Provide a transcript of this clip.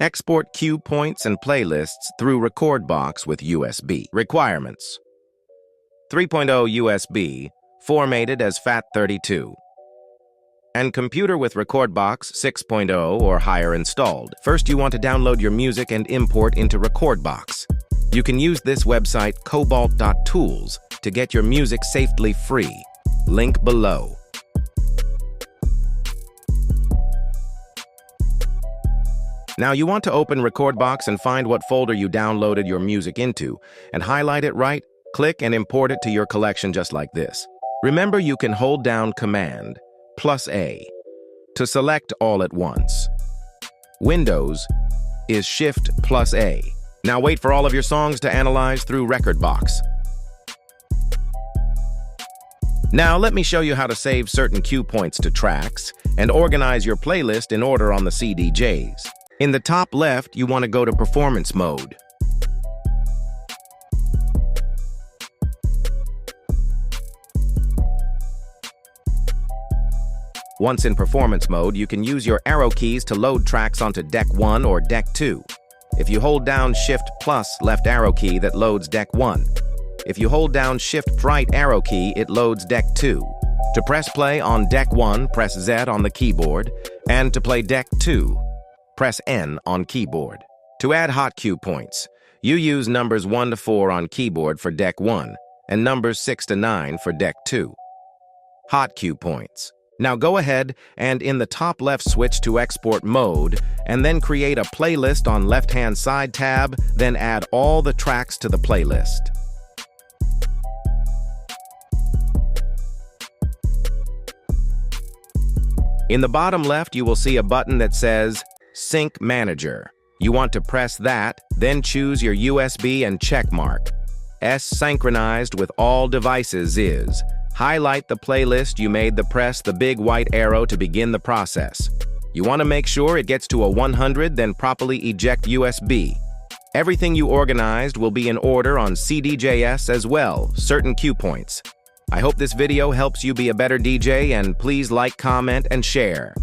Export cue points and playlists through Rekordbox with USB. Requirements: 3.0 USB, formatted as FAT32. And computer with Rekordbox 6.0 or higher installed. First, you want to download your music and import into Rekordbox. You can use this website cobalt.tools to get your music safely free. Link below. Now you want to open Rekordbox and find what folder you downloaded your music into, and highlight it right, click and import it to your collection just like this. Remember, you can hold down Command +A to select all at once. Windows is Shift+A. Now wait for all of your songs to analyze through Rekordbox. Now let me show you how to save certain cue points to tracks and organize your playlist in order on the CDJs. In the top left, you want to go to Performance Mode. Once in Performance Mode, you can use your arrow keys to load tracks onto Deck 1 or Deck 2. If you hold down Shift plus left arrow key, that loads Deck 1. If you hold down Shift right arrow key, it loads Deck 2. To press play on Deck 1, press Z on the keyboard, and to play Deck 2, press N on keyboard. To add hot cue points, you use numbers 1 to 4 on keyboard for Deck 1 and numbers 6 to 9 for Deck 2. Hot cue points. Now go ahead and in the top left switch to Export Mode and then create a playlist on left-hand side tab, then add all the tracks to the playlist. In the bottom left, you will see a button that says Sync Manager. You want to press that, then choose your USB and check mark. S synchronized with all devices is. Highlight the playlist you made, press the big white arrow to begin the process. You want to make sure it gets to a 100, then properly eject USB. Everything you organized will be in order on CDJs as well, certain cue points. I hope this video helps you be a better DJ, and please like, comment, and share.